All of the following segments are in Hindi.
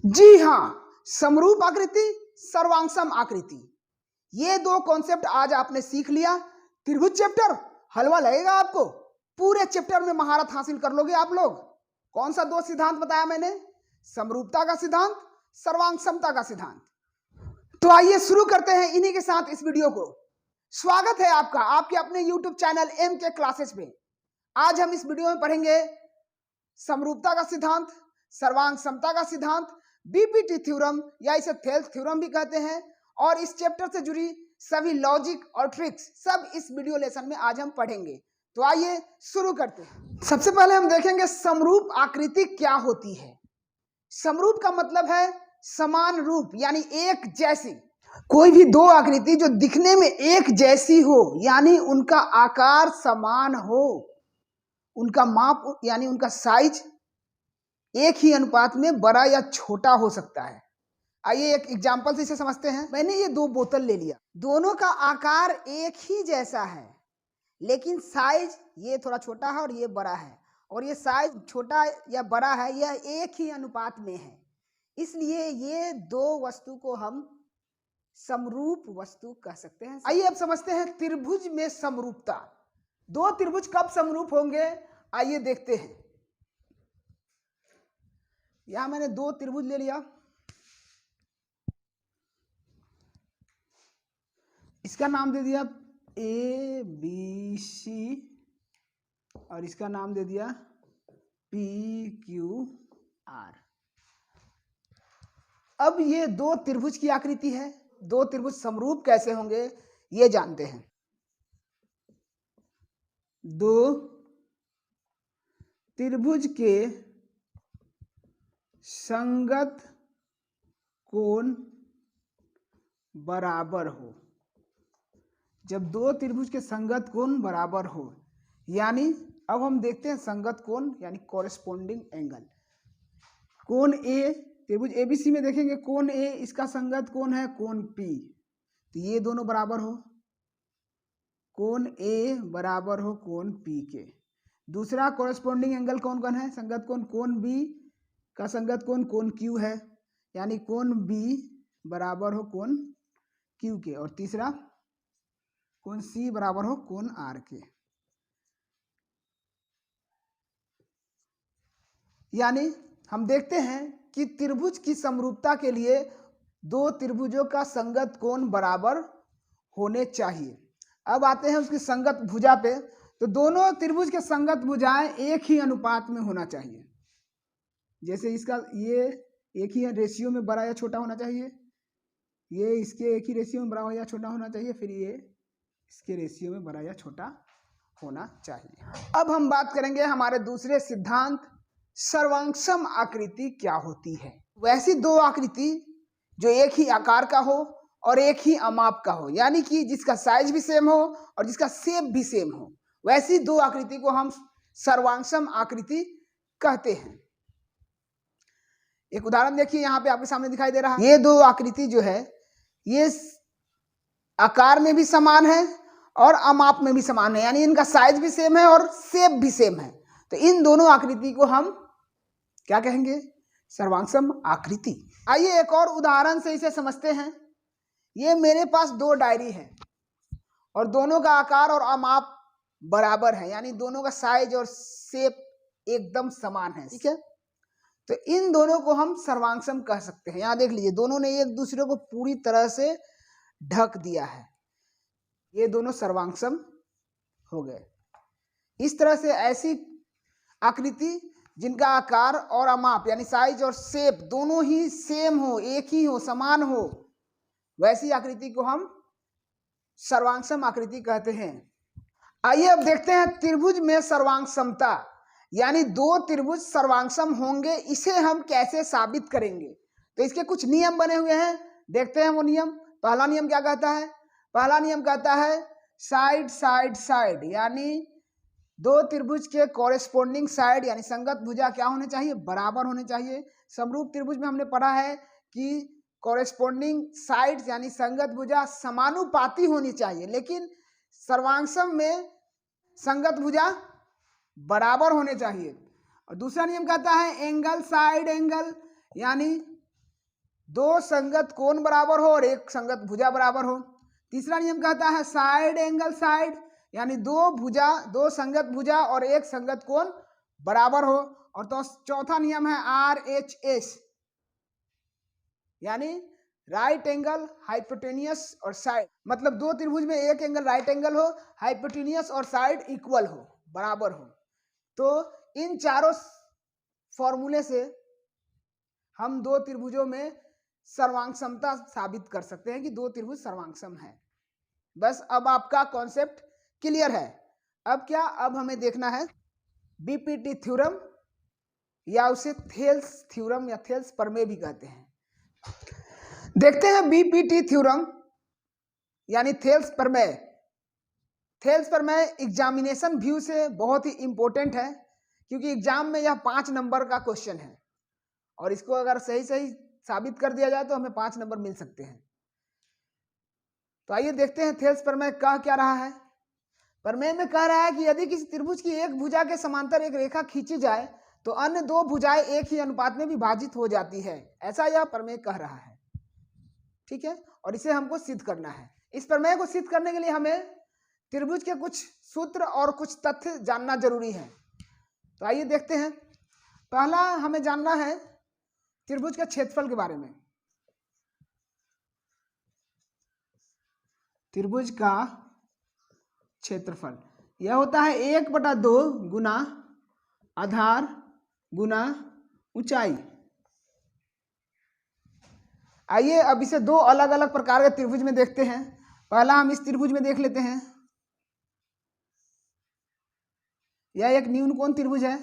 जी हाँ, समरूप आकृति, सर्वांगसम आकृति, ये दो कॉन्सेप्ट आज आपने सीख लिया। त्रिभुज चैप्टर हलवा लगेगा आपको, पूरे चैप्टर में महारत हासिल कर लोगे आप लोग। कौन सा दो सिद्धांत बताया मैंने? समरूपता का सिद्धांत, सर्वांगसमता का सिद्धांत। तो आइए शुरू करते हैं इन्हीं के साथ इस वीडियो को। स्वागत है आपका आपके अपने YouTube चैनल MK क्लासेस में। आज हम इस वीडियो में पढ़ेंगे समरूपता का सिद्धांत, सर्वांगसमता का सिद्धांत, बीपीटी थ्योरम या इसे थेल्स थ्योरम भी कहते हैं, और इस चैप्टर से जुड़ी सभी लॉजिक और ट्रिक्स सब इस वीडियो लेसन में आज हम पढ़ेंगे। तो आइए शुरू करते हैं। सबसे पहले हम देखेंगे समरूप आकृति क्या होती है। समरूप का मतलब है समान रूप, यानी एक जैसी। कोई भी दो आकृति जो दिखने में एक जैसी हो, यानी उनका आकार समान हो, उनका माप यानी उनका साइज एक ही अनुपात में बड़ा या छोटा हो सकता है। आइए एक एग्जांपल से इसे समझते हैं। मैंने ये दो बोतल ले लिया, दोनों का आकार एक ही जैसा है, लेकिन साइज ये थोड़ा छोटा है और ये बड़ा है, और ये साइज छोटा या बड़ा है यह एक ही अनुपात में है। इसलिए ये दो वस्तु को हम समरूप वस्तु कह सकते हैं। आइए अब समझते हैं त्रिभुज में समरूपता। दो त्रिभुज कब समरूप होंगे, आइए देखते हैं। यहां मैंने दो त्रिभुज ले लिया, इसका नाम दे दिया ABC और इसका नाम दे दिया PQR। अब ये दो त्रिभुज की आकृति है, दो त्रिभुज समरूप कैसे होंगे ये जानते हैं। दो त्रिभुज के संगत कोण बराबर हो। जब दो त्रिभुज के संगत कोण बराबर हो, यानी अब हम देखते हैं संगत कोण यानी कॉरेस्पोंडिंग एंगल। कोण ए, त्रिभुज ABC में देखेंगे कोण ए, इसका संगत कोण है कोण P, तो ये दोनों बराबर हो, कोण A बराबर हो कोण P के। दूसरा कॉरेस्पोंडिंग एंगल कौन कौन है? संगत कोण कोण B का संगत कोण कोण Q है, यानी कोण B बराबर हो कोण Q के, और तीसरा कोण C बराबर हो कोण R के। यानी हम देखते हैं कि त्रिभुज की समरूपता के लिए दो त्रिभुजों का संगत कोण बराबर होने चाहिए। अब आते हैं उसकी संगत भुजा पे, तो दोनों त्रिभुज के संगत भुजाएं एक ही अनुपात में होना चाहिए। जैसे इसका ये एक ही रेशियो में बड़ा या छोटा होना चाहिए, ये इसके एक ही रेशियो में बड़ा या छोटा होना चाहिए, फिर ये इसके रेशियो में बड़ा या छोटा होना चाहिए। अब हम बात करेंगे हमारे दूसरे सिद्धांत, सर्वांगसम आकृति क्या होती है। वैसी दो आकृति जो एक ही आकार का हो और एक ही अमाप का हो, यानी कि जिसका साइज भी सेम हो और जिसका शेप भी सेम हो, वैसी दो आकृति को हम सर्वांगसम आकृति कहते हैं। एक उदाहरण देखिए, यहाँ पे आपके सामने दिखाई दे रहा है। ये दो आकृति जो है ये आकार में भी समान है और अमाप में भी समान है, यानी इनका साइज भी सेम है और शेप भी सेम है। तो इन दोनों आकृति को हम क्या कहेंगे? सर्वांगसम आकृति। आइए एक और उदाहरण से इसे समझते हैं। ये मेरे पास दो डायरी है और दोनों का आकार और अमाप बराबर है, यानी दोनों का साइज और शेप एकदम समान है, ठीक है। तो इन दोनों को हम सर्वांगसम कह सकते हैं। यहां देख लीजिए, दोनों ने एक दूसरे को पूरी तरह से ढक दिया है, ये दोनों सर्वांगसम हो गए। इस तरह से ऐसी आकृति जिनका आकार और अमाप यानी साइज और शेप दोनों ही सेम हो, एक ही हो, समान हो, वैसी आकृति को हम सर्वांगसम आकृति कहते हैं। आइए अब देखते हैं त्रिभुज में सर्वांगसमता, यानी दो त्रिभुज सर्वांगसम होंगे, इसे हम कैसे साबित करेंगे। तो इसके कुछ नियम बने हुए हैं, देखते हैं वो नियम। पहला नियम क्या कहता है? पहला नियम कहता है साइड साइड साइड, यानी दो त्रिभुज के कॉरेस्पोंडिंग साइड यानी संगत भुजा क्या होने चाहिए? बराबर होने चाहिए। समरूप त्रिभुज में हमने पढ़ा है कि कॉरेस्पोंडिंग साइड्स यानी संगत भुजा समानुपाती होनी चाहिए, लेकिन सर्वांगसम में संगत भुजा बराबर होने चाहिए। और दूसरा नियम कहता है एंगल साइड एंगल, यानी दो संगत कोण बराबर हो और एक संगत भुजा बराबर हो। तीसरा नियम कहता है साइड एंगल साइड, यानी दो संगत भुजा और एक संगत कोण बराबर हो। और तो चौथा नियम है RHS, यानी राइट एंगल, हाइपोटेनियस और साइड, मतलब दो त्रिभुज में एक एंगल राइट एंगल हो, हाइपोटेनियस और साइड इक्वल हो, बराबर हो। तो इन चारों फॉर्मूले से हम दो त्रिभुजों में सर्वांग समता साबित कर सकते हैं कि दो त्रिभुज सर्वांग सम है। बस अब आपका कॉन्सेप्ट क्लियर है। अब क्या, अब हमें देखना है बीपीटी थ्योरम, या उसे थेल्स थ्योरम या थेल्स प्रमेय भी कहते हैं। देखते हैं बीपीटी थ्योरम यानी थेल्स प्रमेय। थेल्स प्रमेय एग्जामिनेशन व्यू से बहुत ही इंपॉर्टेंट है, क्योंकि एग्जाम में यह 5 नंबर का क्वेश्चन है और इसको अगर सही सही साबित कर दिया जाए तो हमें 5 नंबर मिल सकते हैं। तो आइए देखते हैं थेल्स प्रमेय कह क्या रहा है। प्रमेय में कह रहा है कि यदि किसी त्रिभुज की एक भुजा के समांतर एक रेखा खींची जाए तो अन्य दो भुजाएं एक ही अनुपात में विभाजित हो जाती है, ऐसा यह प्रमेय कह रहा है। ठीक है, और इसे हमको सिद्ध करना है। इस प्रमेय को सिद्ध करने के लिए हमें त्रिभुज के कुछ सूत्र और कुछ तथ्य जानना जरूरी है। तो आइए देखते हैं। पहला हमें जानना है त्रिभुज के क्षेत्रफल के बारे में। त्रिभुज का क्षेत्रफल यह होता है 1/2 गुना आधार गुना ऊंचाई। आइए अब इसे दो अलग अलग प्रकार के त्रिभुज में देखते हैं। पहला हम इस त्रिभुज में देख लेते हैं। यह एक न्यून कोण त्रिभुज है।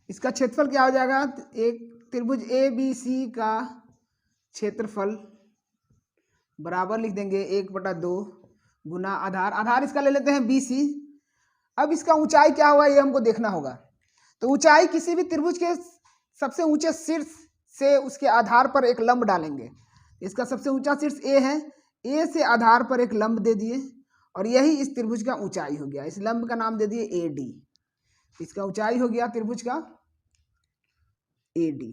इसका क्षेत्रफल क्या हो जाएगा, एक त्रिभुज ABC का क्षेत्रफल बराबर लिख देंगे 1/2 गुना आधार, आधार इसका ले लेते हैं BC। अब इसका ऊंचाई क्या हुआ ये हमको देखना होगा। तो ऊंचाई किसी भी त्रिभुज के सबसे ऊंचे शीर्ष से उसके आधार पर एक लंब डालेंगे। इसका सबसे ऊंचा शीर्ष A है, A से आधार पर एक लंब दे दिए और यही इस त्रिभुज का ऊंचाई हो गया। इस लंब का नाम दे दिए AD। इसका ऊंचाई हो गया त्रिभुज का AD।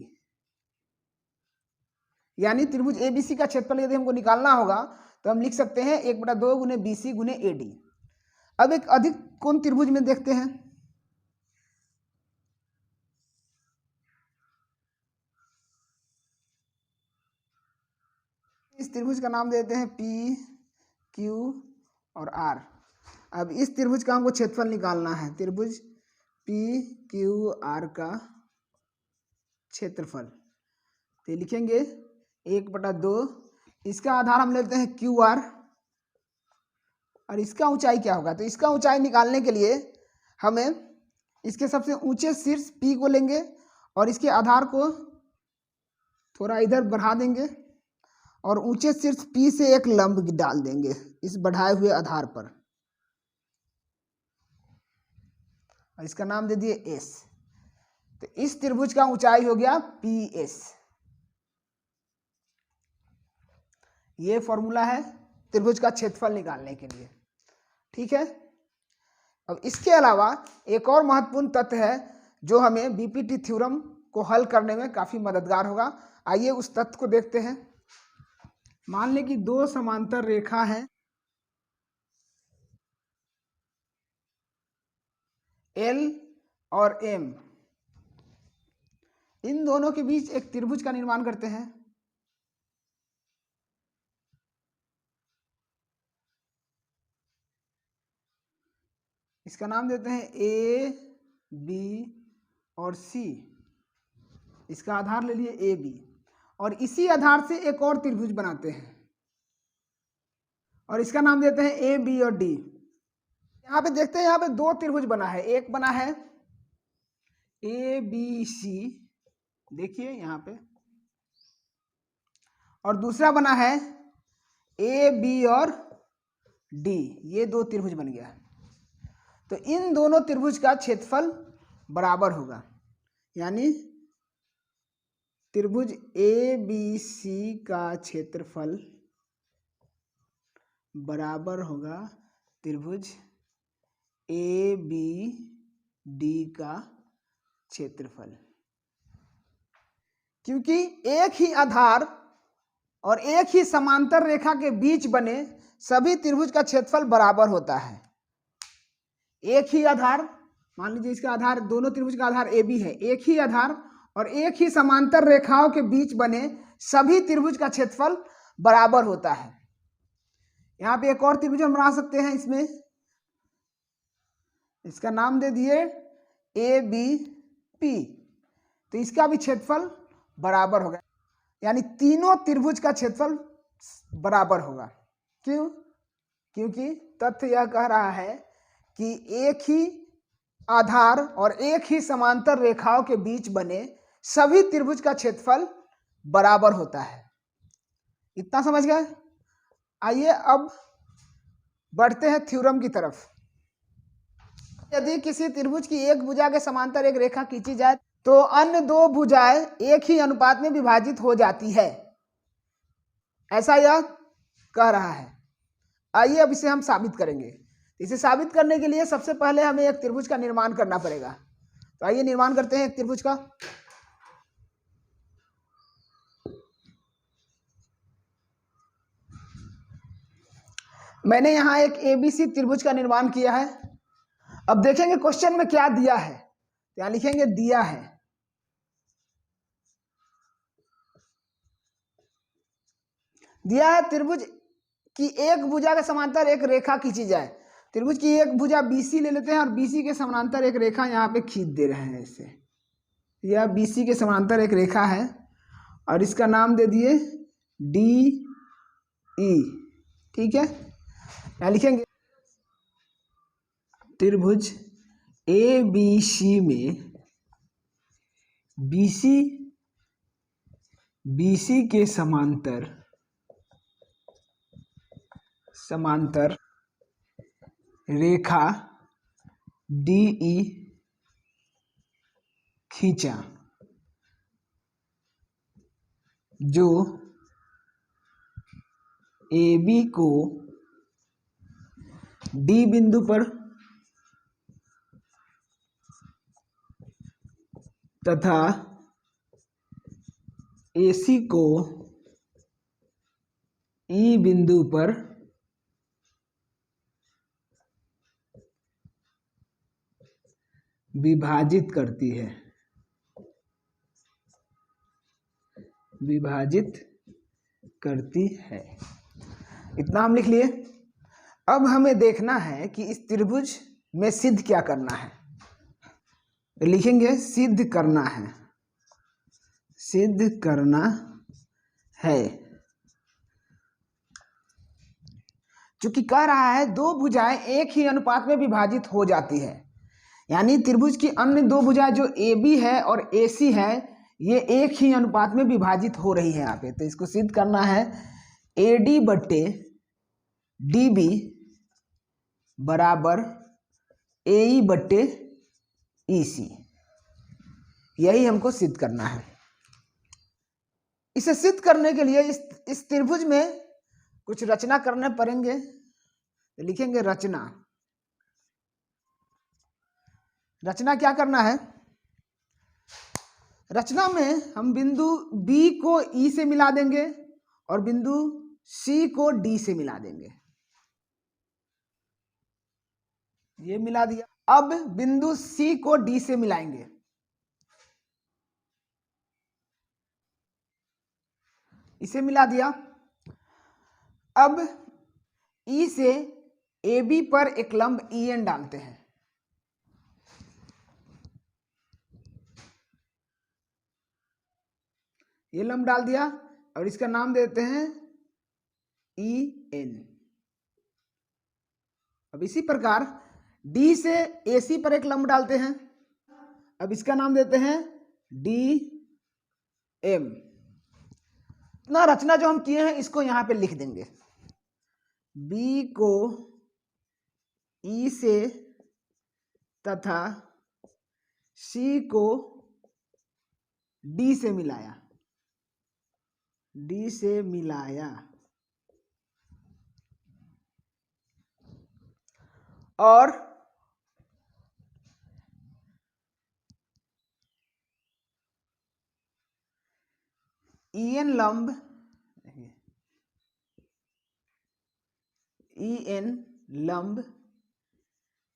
यानी त्रिभुज ABC का क्षेत्रफल यदि हमको निकालना होगा तो हम लिख सकते हैं 1/2 गुने BC गुने AD। अब एक अधिक कोण त्रिभुज में देखते हैं। इस त्रिभुज का नाम देते हैं P, Q और R। अब इस त्रिभुज का हमको क्षेत्रफल निकालना है। त्रिभुज P, Q, R का क्षेत्रफल तो लिखेंगे 1/2। इसका आधार हम लेते हैं QR और इसका ऊंचाई क्या होगा, तो इसका ऊंचाई निकालने के लिए हमें इसके सबसे ऊंचे शीर्ष P को लेंगे और इसके आधार को थोड़ा इधर बढ़ा देंगे और ऊंचे शीर्ष P से एक लंब डाल देंगे इस बढ़ाए हुए आधार पर और इसका नाम दे दिए S। तो इस त्रिभुज का ऊंचाई हो गया PS। ये फॉर्मूला है त्रिभुज का क्षेत्रफल निकालने के लिए। ठीक है, अब इसके अलावा एक और महत्वपूर्ण तथ्य है जो हमें बीपीटी थ्योरम को हल करने में काफी मददगार होगा। आइए उस तथ्य को देखते हैं। मान लें कि दो समांतर रेखा है L और M, इन दोनों के बीच एक त्रिभुज का निर्माण करते हैं। इसका नाम देते हैं A, B और C। इसका आधार ले लिए AB और इसी आधार से एक और त्रिभुज बनाते हैं और इसका नाम देते हैं AB और D। यहाँ पे देखते हैं, यहाँ पे दो त्रिभुज बना है। एक बना है ABC, देखिए यहाँ पे, और दूसरा बना है AB और D। ये दो त्रिभुज बन गया। तो इन दोनों त्रिभुज का क्षेत्रफल बराबर होगा, यानी त्रिभुज ABC का क्षेत्रफल बराबर होगा त्रिभुज ABD का क्षेत्रफल। क्योंकि एक ही आधार और एक ही समांतर रेखा के बीच बने सभी त्रिभुज का क्षेत्रफल बराबर होता है। एक ही आधार, मान लीजिए इसका आधार, दोनों त्रिभुज का आधार ए बी है, एक ही आधार और एक ही समांतर रेखाओं के बीच बने सभी त्रिभुज का क्षेत्रफल बराबर होता है। यहां पे एक और त्रिभुज हम बना सकते हैं, इसमें इसका नाम दे दिए ए बी पी, तो इसका भी क्षेत्रफल बराबर होगा, यानी तीनों त्रिभुज का क्षेत्रफल बराबर होगा। क्यों? क्योंकि तथ्य यह कह रहा है कि एक ही आधार और एक ही समांतर रेखाओं के बीच बने सभी त्रिभुज का क्षेत्रफल बराबर होता है। इतना समझ गए? आइए अब बढ़ते हैं थ्योरम की तरफ। यदि किसी त्रिभुज की एक भुजा के समांतर एक रेखा खींची जाए तो अन्य दो भुजाएं एक ही अनुपात में विभाजित हो जाती है, ऐसा यह कह रहा है। आइए अब इसे हम साबित करेंगे। इसे साबित करने के लिए सबसे पहले हमें एक त्रिभुज का निर्माण करना पड़ेगा। तो आइए निर्माण करते हैं एक त्रिभुज का। मैंने यहां एक एबीसी त्रिभुज का निर्माण किया है। अब देखेंगे क्वेश्चन में क्या दिया है। यहां लिखेंगे दिया है, दिया है त्रिभुज की एक भुजा के समांतर एक रेखा खींची जाए। त्रिभुज की एक भुजा बीसी ले लेते हैं और बीसी के समांतर एक रेखा यहाँ पे खींच दे रहे हैं। इसे, यह बीसी के समांतर एक रेखा है और इसका नाम दे दिए डी ई। ठीक है, यहाँ लिखेंगे त्रिभुज ए बी सी में बीसी के समांतर रेखा डी ई खींचा, जो ए बी को डी बिंदु पर तथा AC को E बिंदु पर विभाजित करती है, इतना हम लिख लिए। अब हमें देखना है कि इस त्रिभुज में सिद्ध क्या करना है। तो लिखेंगे सिद्ध करना है, चूंकि कह रहा है दो भुजाएं एक ही अनुपात में विभाजित हो जाती है, यानी त्रिभुज की अन्य दो भुजाएं जो AB है और AC है ये एक ही अनुपात में विभाजित हो रही है यहाँ पे। तो इसको सिद्ध करना है AD बट्टे DB बराबर AE बट्टे EC, यही हमको सिद्ध करना है। इसे सिद्ध करने के लिए इस त्रिभुज में कुछ रचना करने पड़ेंगे। तो लिखेंगे रचना क्या करना है। रचना में हम बिंदु B को E से मिला देंगे और बिंदु C को D से मिला देंगे। ये मिला दिया। अब बिंदु C को D से मिलाएंगे। इसे मिला दिया। अब E से AB पर एक लंब EN डालते हैं। ये लंब डाल दिया और इसका नाम देते हैं EN। अब इसी प्रकार D से AC पर एक लंब डालते हैं। अब इसका नाम देते हैं DM। इतना रचना जो हम किए हैं इसको यहां पे लिख देंगे। B को E से तथा C को D से मिलाया, और EN लंब EN लंब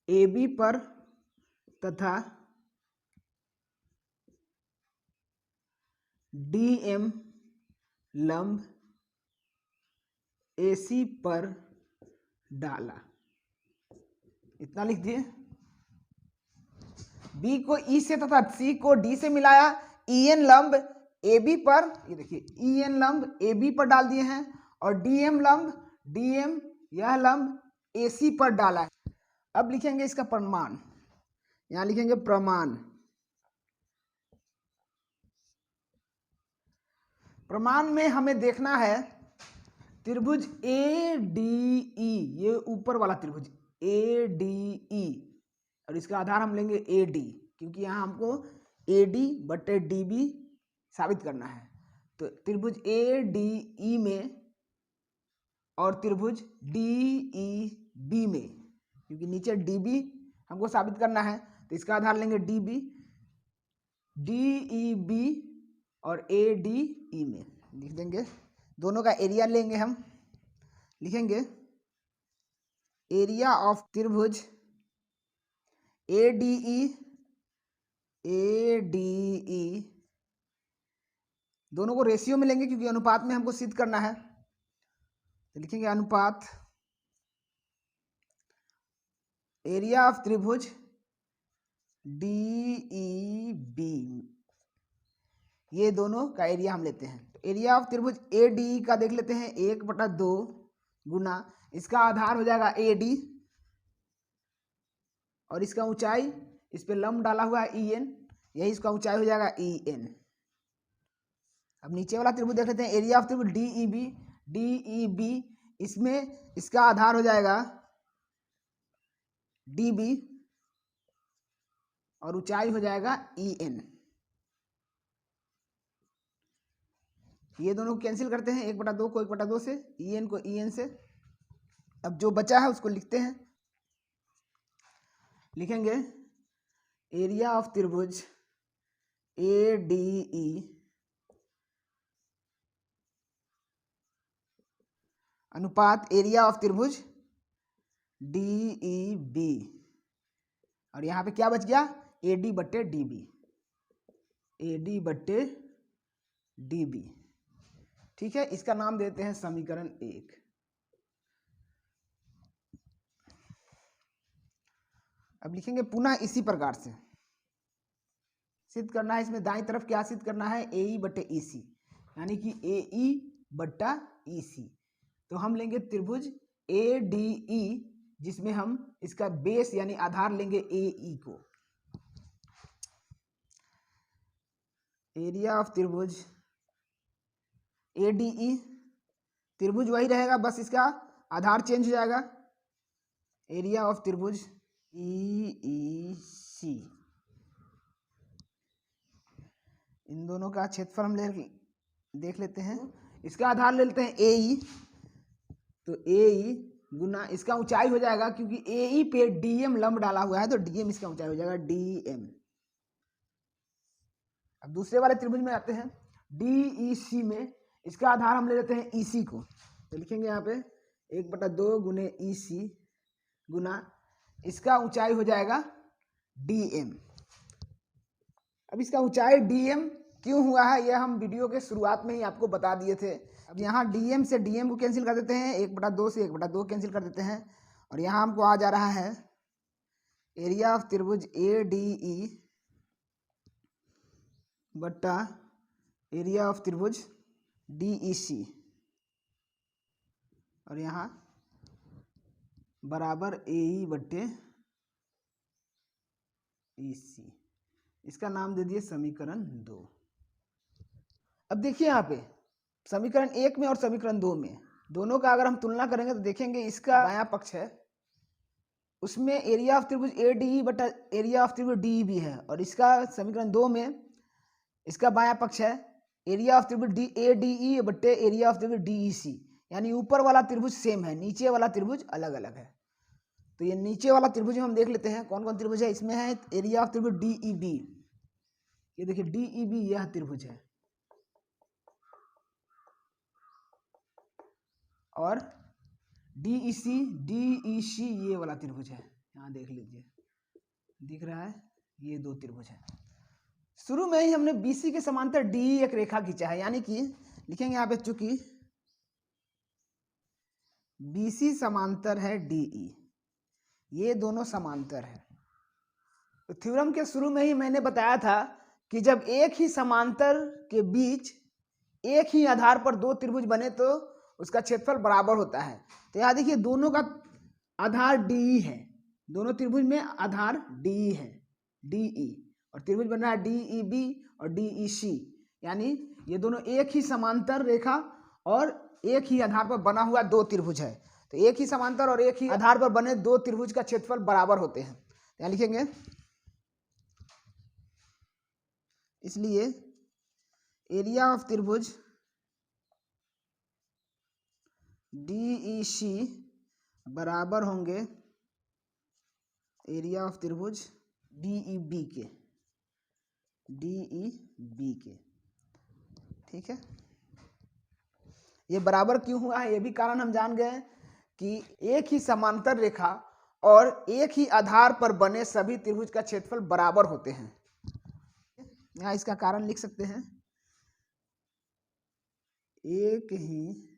AB पर तथा DM लंब AC पर डाला। इतना लिख दिए। B को E से तथा C को D से मिलाया। EN लंब AB पर, ये देखिए EN लंब AB पर डाल दिए हैं और DM लंब DM यह लंब AC पर डाला है। अब लिखेंगे इसका प्रमाण, यहां लिखेंगे प्रमाण। प्रमाण में हमें देखना है त्रिभुज ADE, ये ऊपर वाला त्रिभुज ADE, और इसका आधार हम लेंगे AD, क्योंकि यहाँ हमको AD बटे DB साबित करना है। तो त्रिभुज ADE में और त्रिभुज DEB में, क्योंकि नीचे DB हमको साबित करना है, तो इसका आधार लेंगे DB, DEB और ADE में लिख देंगे। दोनों का एरिया लेंगे हम, लिखेंगे एरिया ऑफ त्रिभुज ADE दोनों को रेशियो में लेंगे क्योंकि अनुपात में हमको सिद्ध करना है। तो लिखेंगे अनुपात एरिया ऑफ त्रिभुज DEB, ये दोनों का एरिया हम लेते हैं। तो एरिया ऑफ त्रिभुज ADE का देख लेते हैं, 1/2 गुना इसका आधार हो जाएगा AD और इसका ऊंचाई, इस पे लंब डाला हुआ है EN, यही इसका ऊंचाई हो जाएगा EN। अब नीचे वाला त्रिभुज देख लेते हैं, एरिया ऑफ त्रिभुज DEB, इसमें इसका आधार हो जाएगा DB और ऊंचाई हो जाएगा EN। ये दोनों कैंसिल करते हैं, 1/2 को 1/2 से, EN को EN से। अब जो बचा है उसको लिखते हैं, लिखेंगे एरिया ऑफ त्रिभुज ADE अनुपात एरिया ऑफ त्रिभुज DEB, और यहाँ पे क्या बच गया, AD बट्टे DB, AD बट्टे DB। ठीक है, इसका नाम देते हैं समीकरण 1। अब लिखेंगे पुनः इसी प्रकार से सिद्ध करना है। इसमें दाईं तरफ क्या सिद्ध करना है, AE बट्टे EC, यानी कि AE बट्टा EC। तो हम लेंगे त्रिभुज ADE जिसमें हम इसका बेस यानी आधार लेंगे AE को। एरिया ऑफ त्रिभुज ADE, त्रिभुज वही रहेगा, बस इसका आधार चेंज हो जाएगा। एरिया ऑफ त्रिभुज EEC, इन दोनों का क्षेत्रफल हम देख लेते हैं। इसका आधार ले लेते हैं AE, तो AE गुना इसका ऊंचाई हो जाएगा, क्योंकि AE पे DM लंब डाला हुआ है तो DM इसका ऊंचाई हो जाएगा DM। अब दूसरे वाले त्रिभुज में आते हैं, DEC में इसका आधार हम ले लेते हैं EC को। तो लिखेंगे यहाँ पे 1/2 गुने EC गुना इसका ऊंचाई हो जाएगा DM। अब इसका ऊंचाई DM क्यों हुआ है, यह हम वीडियो के शुरुआत में ही आपको बता दिए थे। अब यहाँ DM से DM को कैंसिल कर देते हैं, 1/2 से 1/2 कैंसिल कर देते हैं, और यहाँ हमको आ जा रहा है एरिया ऑफ त्रिभुज ADE बट्टा एरिया ऑफ त्रिभुज DEC, और यहाँ बराबर AE बट्टे EC। इसका नाम दे दिए समीकरण 2। अब देखिए यहाँ पे समीकरण 1 में और समीकरण 2 में दोनों का अगर हम तुलना करेंगे तो देखेंगे इसका बायां पक्ष है, उसमें एरिया ऑफ त्रिभुज ADE बटा एरिया ऑफ त्रिभुज DEB है, और इसका समीकरण 2 में इसका बायां पक्ष है एरिया ऑफ त्रिभुज ADE बटे एरिया ऑफ त्रिभुज DEC, यानी ऊपर वाला त्रिभुज सेम है, नीचे वाला त्रिभुज अलग अलग है। तो ये नीचे वाला त्रिभुज हम देख लेते हैं कौन कौन त्रिभुज है। इसमें है एरिया ऑफ त्रिभुज DEB, ये देखिए DEB यह त्रिभुज है, और DEC ये वाला त्रिभुज है, यहाँ देख लीजिए, दिख रहा है, ये दो त्रिभुज है। शुरू में ही हमने BC के समांतर DE एक रेखा खींचा है, यानी कि लिखेंगे यहाँ पे, चूंकि BC समांतर है DE, ये दोनों समांतर है। तो थ्योरम के शुरू में ही मैंने बताया था कि जब एक ही समांतर के बीच एक ही आधार पर दो त्रिभुज बने तो उसका क्षेत्रफल बराबर होता है। तो यहाँ देखिए, दोनों का आधार DE है, दोनों त्रिभुज में आधार DE है, DE, और त्रिभुज बन रहा है DEB और DEC, यानी ये दोनों एक ही समांतर रेखा और एक ही आधार पर बना हुआ दो त्रिभुज है। तो एक ही समांतर और एक ही आधार पर बने दो त्रिभुज का क्षेत्रफल बराबर होते हैं। यहाँ लिखेंगे, इसलिए एरिया ऑफ त्रिभुज DEC बराबर होंगे एरिया ऑफ त्रिभुज DEB के, ठीक है। ये बराबर क्यों हुआ है, ये भी कारण हम जान गए कि एक ही समांतर रेखा और एक ही आधार पर बने सभी त्रिभुज का क्षेत्रफल बराबर होते हैं। यहाँ इसका कारण लिख सकते हैं, एक ही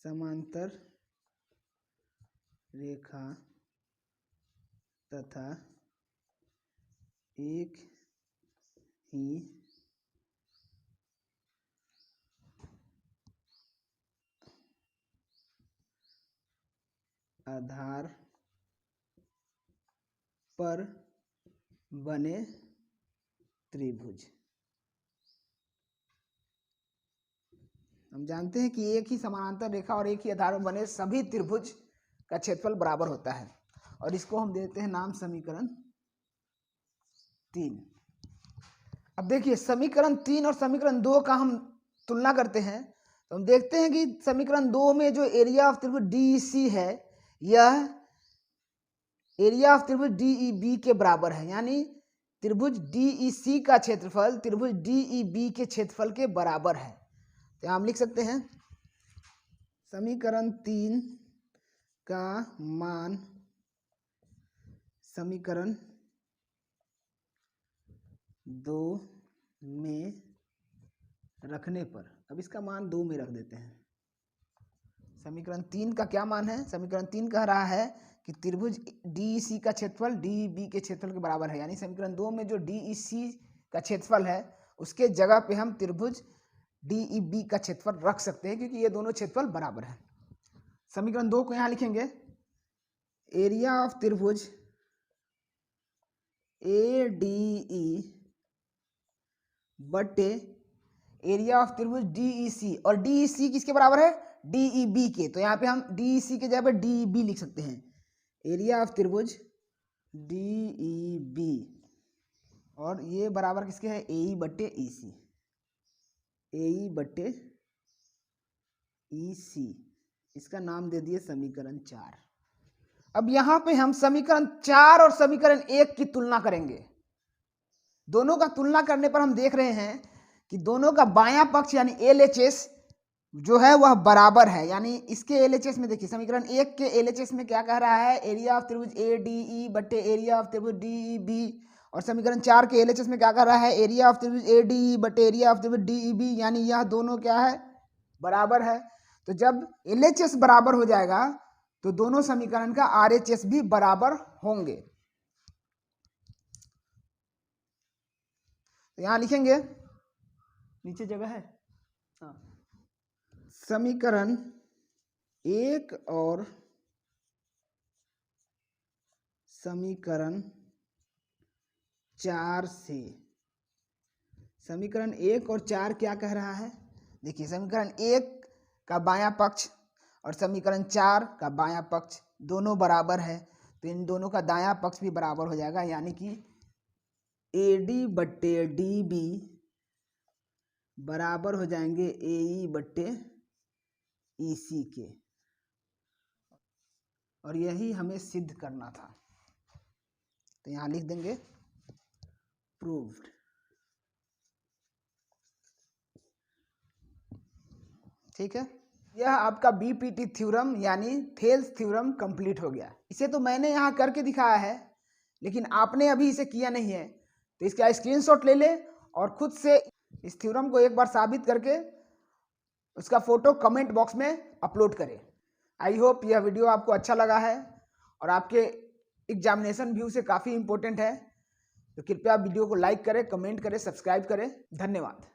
समांतर रेखा तथा एक ही आधार पर बने त्रिभुज। हम जानते हैं कि एक ही समानांतर रेखा और एक ही आधार पर बने सभी त्रिभुज का क्षेत्रफल बराबर होता है, और इसको हम देते हैं नाम समीकरण 3। अब देखिए, समीकरण 3 और समीकरण 2 का हम तुलना करते हैं, तो हम देखते हैं कि समीकरण 2 में जो एरिया ऑफ त्रिभुज DEC है, यह एरिया ऑफ त्रिभुज DEB के बराबर है, यानी त्रिभुज DEC का क्षेत्रफल त्रिभुज DEB के क्षेत्रफल के बराबर है। तो हम लिख सकते हैं, समीकरण 3 का मान समीकरण 2 में रखने पर, अब इसका मान 2 में रख देते हैं। समीकरण 3 का क्या मान है, समीकरण 3 कह रहा है कि त्रिभुज DEC का क्षेत्रफल DEB के क्षेत्रफल के बराबर है, यानी समीकरण 2 में जो DEC का क्षेत्रफल है उसके जगह पे हम त्रिभुज DEB का क्षेत्रफल रख सकते हैं, क्योंकि ये दोनों क्षेत्रफल बराबर है। समीकरण 2 को यहाँ लिखेंगे, एरिया ऑफ त्रिभुज ADE बटे एरिया ऑफ त्रिभुज DEC, और DEC किसके बराबर है, DEB के। तो यहाँ पे हम DEC के जगह पे DEB लिख सकते हैं, एरिया ऑफ त्रिभुज DEB, और ये बराबर किसके है, AE बटे EC, AE बटे EC, इसका नाम दे दिए समीकरण 4। अब यहां पे हम समीकरण 4 और समीकरण 1 की तुलना करेंगे। दोनों का तुलना करने पर हम देख रहे हैं कि दोनों का बायां पक्ष यानी LHS जो है वह बराबर है, यानी इसके LHS में देखिए, समीकरण 1 के LHS में क्या कह रहा है, एरिया ऑफ त्रिभुज ADE बटे एरिया ऑफ त्रिभुज DEB, और समीकरण 4 के LHS में क्या कर रहा है, एरिया ऑफ त्रिभुज ADE बटे एरिया ऑफ त्रिभुज DEB, यानी यह दोनों क्या है, बराबर है। तो जब LHS बराबर हो जाएगा तो दोनों समीकरण का RHS भी बराबर होंगे। तो यहां लिखेंगे, नीचे जगह है, समीकरण 1 और समीकरण 4 से, समीकरण 1 और 4 क्या कह रहा है, देखिए, समीकरण 1 का बायां पक्ष और समीकरण 4 का बायां पक्ष दोनों बराबर है, तो इन दोनों का दायां पक्ष भी बराबर हो जाएगा, यानी कि AD बट्टे DB बराबर हो जाएंगे AE बट्टे EC के, और यही हमें सिद्ध करना था। तो यहां लिख देंगे प्रूव्ड। ठीक है, यह आपका बीपीटी थ्योरम यानी थेल्स थ्योरम कंप्लीट हो गया। इसे तो मैंने यहाँ करके दिखाया है, लेकिन आपने अभी इसे किया नहीं है, तो इसका स्क्रीनशॉट ले ले और खुद से इस थ्योरम को एक बार साबित करके उसका फोटो कमेंट बॉक्स में अपलोड करें। आई होप यह वीडियो आपको अच्छा लगा है और आपके एग्जामिनेशन व्यू से काफ़ी इंपॉर्टेंट है, तो कृपया वीडियो को लाइक करें, कमेंट करें, सब्सक्राइब करें। धन्यवाद।